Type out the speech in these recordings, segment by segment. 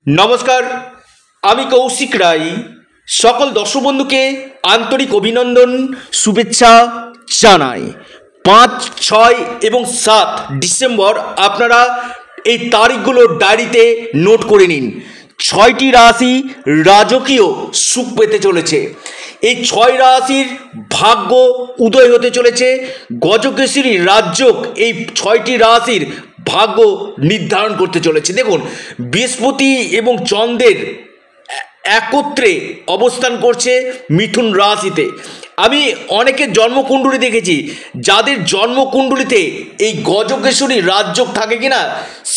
নমস্কার, আমি কৌশিক রায়। সকল দর্শক বন্ধুকে আন্তরিক অভিনন্দন, শুভেচ্ছা জানাই। 5, 6 এবং 7 ডিসেম্বর আপনারা এই তারিখগুলো ডায়েরিতে নোট করে নিন। 6টি রাশি রাজকীয় সুখ পেতে চলেছে। এই 6 রাশির ভাগ্য উদয় হতে চলেছে। গজকেশরী রাজযোগ এই 6টি রাশির ভাগ্য নির্ধারণ করতে চলেছে। দেখুন, বৃহস্পতি এবং চন্দ্রের একত্রে অবস্থান করছে মিথুন রাশিতে। আমি অনেকের জন্মকুণ্ডলী দেখেছি, যাদের জন্মকুণ্ডলীতে এই গজকেশরী রাজযোগ থাকে কিনা,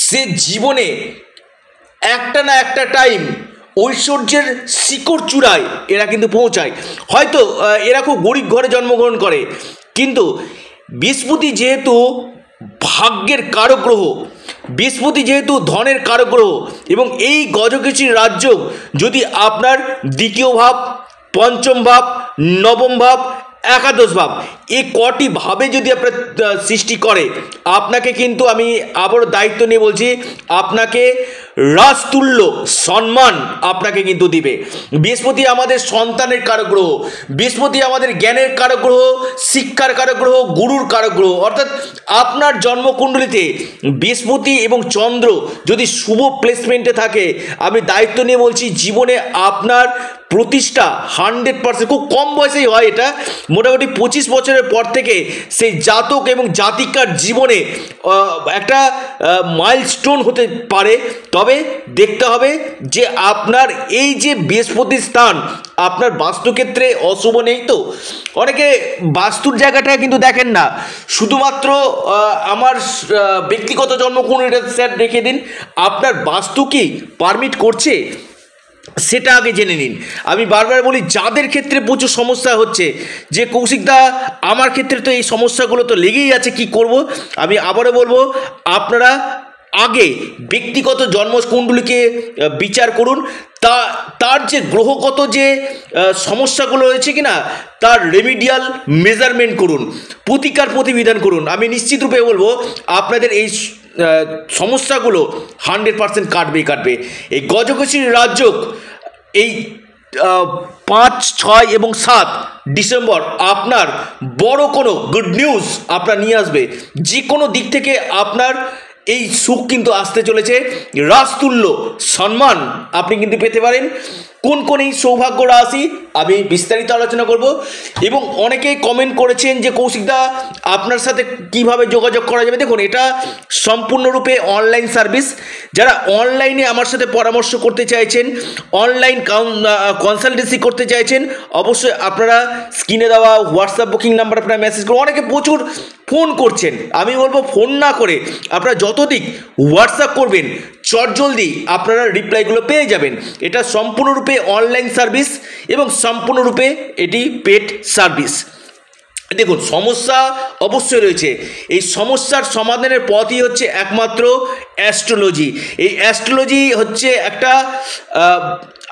সে জীবনে একটা না একটা টাইম ঐশ্বর্যের শিকড় চূড়ায় এরা কিন্তু পৌঁছায়। হয়তো এরা খুব গরিব ঘরে জন্মগ্রহণ করে, কিন্তু বৃহস্পতি যেহেতু ভাগ্যের কারক গ্রহ, বৃহস্পতি যেহেতু ধনের কারক গ্রহ, এবং এই গজকেশরী রাজযোগ যদি আপনার দ্বিতীয় ভাব, পঞ্চম ভাব, নবম ভাব, একাদশ ভাব, এই কটি ভাবে যদি আপনার সৃষ্টি করে, আপনাকে কিন্তু আমি আবারও দায়িত্ব নিয়ে বলছি, আপনাকে রাজতুল্য সম্মান আপনাকে কিন্তু দিবে। বৃহস্পতি আমাদের সন্তানের কারক গ্রহ, বৃহস্পতি আমাদের জ্ঞানের কারক গ্রহ, শিক্ষার কারক গ্রহ, গুরুর কারক গ্রহ। অর্থাৎ আপনার জন্মকুণ্ডলীতে বৃহস্পতি এবং চন্দ্র যদি শুভ প্লেসমেন্টে থাকে, আমি দায়িত্ব নিয়ে বলছি, জীবনে আপনার প্রতিষ্ঠা 100%। খুব কম বয়সেই হয় এটা, মোটামুটি 25 বছরের পর থেকে সেই জাতক এবং জাতিকার জীবনে একটা মাইলস্টোন হতে পারে। তবে দেখতে হবে যে আপনার এই যে বৃহস্পতির স্থান আপনার বাস্তুক্ষেত্রে অশুভ নেই। তো অনেকে বাস্তুর জায়গাটা কিন্তু দেখেন না, শুধুমাত্র আমার ব্যক্তিগত জন্মকুণ্ডলীটা স্যার রেখে দিন, আপনার বাস্তু কি পারমিট করছে সেটা আগে জেনে নিন। আমি বারবার বলি, যাদের ক্ষেত্রে প্রচুর সমস্যা হচ্ছে, যে কৌশিকদা আমার ক্ষেত্রে তো এই সমস্যাগুলো তো লেগেই আছে, কি করব, আমি আবারও বলবো, আপনারা আগে ব্যক্তিগত জন্মকুণ্ডলীকে বিচার করুন। তার যে গ্রহগত যে সমস্যাগুলো রয়েছে কিনা, তার রেমিডিয়াল মেজারমেন্ট করুন, প্রতিকার প্রতিবিধান করুন। আমি নিশ্চিত রূপে বলবো আপনাদের এই সমস্যাগুলো 100% কাটবে। এই গজকেশরী রাজযোগ এই 5, 6 এবং 7 ডিসেম্বর আপনার বড় কোনো গুড নিউজ আপনার নিয়ে আসবে। যে কোনো দিক থেকে আপনার এই সুখ কিন্তু আসতে চলেছে। রাজতুল্য সম্মান আপনি কিন্তু পেতে পারেন। কোন কোন এই সৌভাগ্য রাশি আমি বিস্তারিত আলোচনা করব। এবং অনেকেই কমেন্ট করেছেন যে কৌশিকদা আপনার সাথে কিভাবে যোগাযোগ করা যাবে। দেখুন, এটা সম্পূর্ণরূপে অনলাইন সার্ভিস। যারা অনলাইনে আমার সাথে পরামর্শ করতে চাইছেন, অনলাইন কনসালটেন্সি করতে চাইছেন, অবশ্যই আপনারা স্ক্রিনে দেওয়া হোয়াটসঅ্যাপ বুকিং নাম্বার আপনারা মেসেজ করুন। অনেকে প্রচুর ফোন করছেন, আমি বলবো ফোন না করে আপনারা যতদিক হোয়াটসঅ্যাপ করবেন, চটজলদি আপনারা রিপ্লাইগুলো পেয়ে যাবেন। এটা সম্পূর্ণরূপে অনলাইন সার্ভিস এবং সম্পূর্ণরূপে এটি পেড সার্ভিস। দেখুন, সমস্যা অবশ্যই রয়েছে, এই সমস্যার সমাধানের পথই হচ্ছে একমাত্র অ্যাস্ট্রোলজি। এই অ্যাস্ট্রোলজি হচ্ছে একটা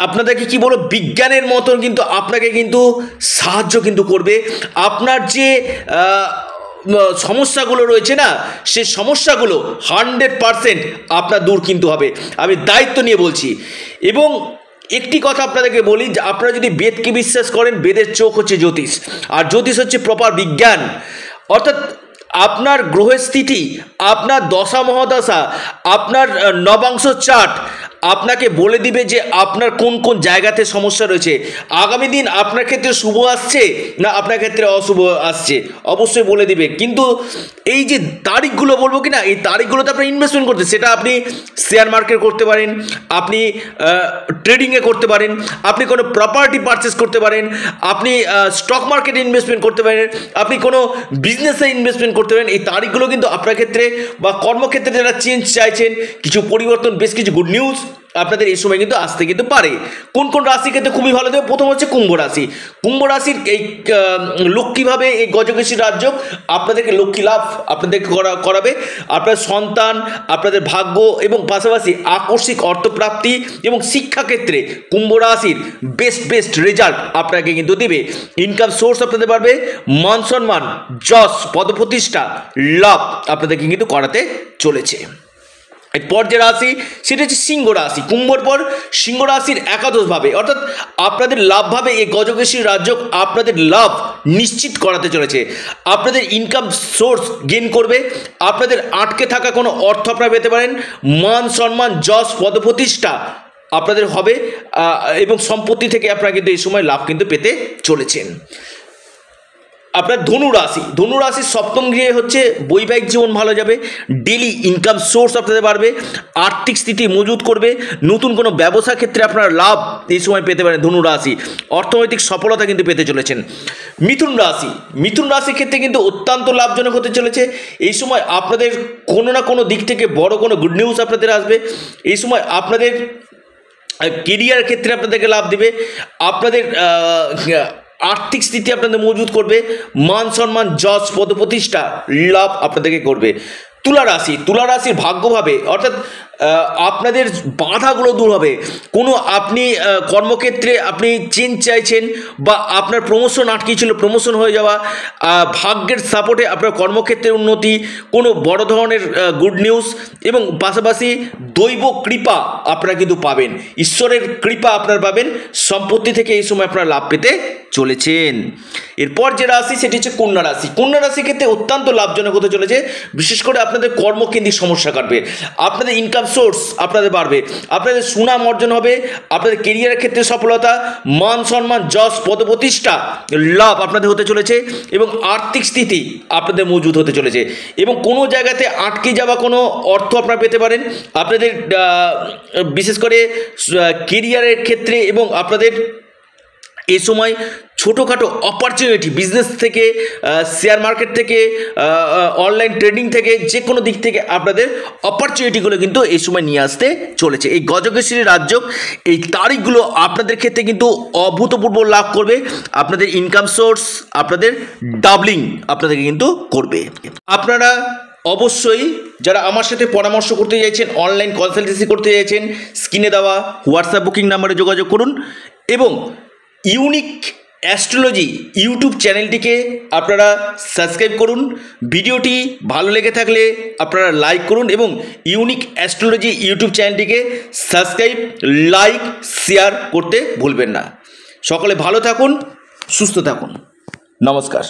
আপনাদেরকে কি বলবো, বিজ্ঞানের মতন কিন্তু আপনাকে কিন্তু সাহায্য কিন্তু করবে। আপনার যে সমস্যাগুলো রয়েছে না, সে সমস্যাগুলো 100% আপনার দূর কিন্তু হবে, আমি দায়িত্ব নিয়ে বলছি। এবং একটি কথা আপনাদেরকে বলি, যে আপনারা যদি বেদকে বিশ্বাস করেন, বেদের চোখ হচ্ছে জ্যোতিষ, আর জ্যোতিষ হচ্ছে প্রপার বিজ্ঞান। অর্থাৎ আপনার গ্রহের স্থিতি, আপনার দশা মহাদশা, আপনার নবাংশ চার্ট আপনাকে বলে দিবে যে আপনার কোন কোন জায়গাতে সমস্যা রয়েছে। আগামী দিন আপনার ক্ষেত্রে শুভ আসছে না আপনার ক্ষেত্রে অশুভ আসছে, অবশ্যই বলে দিবে। কিন্তু এই যে তারিখগুলো বলবো কি না, এই তারিখগুলোতে আপনি ইনভেস্টমেন্ট করতে, সেটা আপনি শেয়ার মার্কেট করতে পারেন, আপনি ট্রেডিংয়ে করতে পারেন, আপনি কোনো প্রপার্টি পারচেস করতে পারেন, আপনি স্টক মার্কেটে ইনভেস্টমেন্ট করতে পারেন, আপনি কোনো বিজনেসে ইনভেস্টমেন্ট করতে পারেন। এই তারিখগুলো কিন্তু আপনার ক্ষেত্রে বা কর্মক্ষেত্রে যারা চেঞ্জ চাইছেন, কিছু পরিবর্তন, বেশ কিছু গুড নিউজ আপনাদের এই সময় কিন্তু আসতে কিন্তু পারে। কোন কোন রাশি ক্ষেত্রে খুবই ভালো দেবে, প্রথম হচ্ছে কুম্ভ রাশি। কুম্ভ রাশির এই লক্ষ্মীভাবে এই গজকেশরী রাজযোগ আপনাদেরকে লক্ষ্মী লাভ আপনাদেরকে করাবে। আপনার সন্তান, আপনাদের ভাগ্য এবং পাশাপাশি আকস্মিক অর্থপ্রাপ্তি এবং শিক্ষাক্ষেত্রে কুম্ভ রাশির বেস্ট রেজাল্ট আপনাকে কিন্তু দেবে। ইনকাম সোর্স আপনাদের বাড়বে, মান সম্মান, যশ, পদপ্রতিষ্ঠা, লাভ আপনাদেরকে কিন্তু করাতে চলেছে। এরপর যে রাশি সেটা হচ্ছে সিংহ রাশি। কুম্ভর পর সিংহ রাশির একাদশভাবে অর্থাৎ আপনাদের লাভভাবে এই গজকেশরী রাজযোগ আপনাদের লাভ নিশ্চিত করাতে চলেছে। আপনাদের ইনকাম সোর্স গেইন করবে, আপনাদের আটকে থাকা কোনো অর্থ আপনারা পেতে পারেন, মান সম্মান যশ পদপ্রতিষ্ঠা আপনাদের হবে এবং সম্পত্তি থেকে আপনারা কিন্তু এই সময় লাভ কিন্তু পেতে চলেছেন। আপনার ধনুরাশির সপ্তম গৃহে হচ্ছে বৈবাহিক জীবন ভালো যাবে, ডেলি ইনকাম সোর্স আপনাদের বাড়বে, আর্থিক স্থিতি মজবুত করবে, নতুন কোনো ব্যবসা ক্ষেত্রে আপনারা লাভ এই সময় পেতে পারেন। ধনুরাশি অর্থনৈতিক সফলতা কিন্তু পেতে চলেছেন। মিথুন রাশির ক্ষেত্রে কিন্তু অত্যন্ত লাভজনক হতে চলেছে। এই সময় আপনাদের কোনো না কোনো দিক থেকে বড় কোনো গুড নিউজ আপনাদের আসবে। এই সময় আপনাদের কেরিয়ার ক্ষেত্রে আপনাদেরকে লাভ দেবে, আপনাদের আর্থিক স্থিতি আপনাদের মজবুত করবে, মান সম্মান যশ পদপ্রতিষ্ঠা লাভ আপনাদেরকে করবে। তুলা রাশির ভাগ্যভাবে অর্থাৎ আপনাদের বাধাগুলো দূর হবে। কোনো আপনি কর্মক্ষেত্রে আপনি চেঞ্জ চাইছেন বা আপনার প্রমোশন আটকে ছিল, প্রমোশন হয়ে যাওয়া, ভাগ্যের সাপোর্টে আপনার কর্মক্ষেত্রের উন্নতি, কোনো বড় ধরনের গুড নিউজ এবং পাশাপাশি দৈব কৃপা আপনারা কিন্তু পাবেন, ঈশ্বরের কৃপা আপনারা পাবেন। সম্পত্তি থেকে এই সময় আপনারা লাভ পেতে চলেছেন। এরপর যে রাশি সেটি হচ্ছে কন্যা রাশির ক্ষেত্রে অত্যন্ত লাভজনক হতে চলেছে। বিশেষ করে আপনাদের কর্মকেন্দ্রিক সমস্যা কাটবে, আপনাদের ইনকাম সোর্স আপনাদের বাড়বে, আপনাদের সুনাম অর্জন হবে, আপনাদের কেরিয়ারের ক্ষেত্রে সফলতা, মান সম্মান যশ পদপ্রতিষ্ঠা লাভ আপনাদের হতে চলেছে এবং আর্থিক স্থিতি আপনাদের মজবুত হতে চলেছে এবং কোনো জায়গাতে আটকে যাওয়া কোনো অর্থ আপনারা পেতে পারেন। আপনাদের বিশেষ করে কেরিয়ারের ক্ষেত্রে এবং আপনাদের এই সময় ছোটোখাটো অপরচুনিটি বিজনেস থেকে, শেয়ার মার্কেট থেকে, অনলাইন ট্রেডিং থেকে, যে কোনো দিক থেকে আপনাদের অপরচুনিটিগুলো কিন্তু এই সময় নিয়ে আসতে চলেছে। এই গজকেশরী রাজযোগ এই তারিখগুলো আপনাদের ক্ষেত্রে কিন্তু অভূতপূর্ব লাভ করবে। আপনাদের ইনকাম সোর্স আপনাদের ডাবলিং আপনাদেরকে কিন্তু করবে। আপনারা অবশ্যই যারা আমার সাথে পরামর্শ করতে চাইছেন, অনলাইন কনসালটেন্সি করতে চাইছেন, স্ক্রিনে দেওয়া হোয়াটসঅ্যাপ বুকিং নাম্বারে যোগাযোগ করুন এবং ইউনিক অ্যাস্ট্রোলজি ইউটিউব চ্যানেলটিকে আপনারা সাবস্ক্রাইব করুন। ভিডিওটি ভালো লেগে থাকলে আপনারা লাইক করুন এবং ইউনিক অ্যাস্ট্রোলজি ইউটিউব চ্যানেলটিকে সাবস্ক্রাইব, লাইক, শেয়ার করতে ভুলবেন না। সকলে ভালো থাকুন, সুস্থ থাকুন। নমস্কার।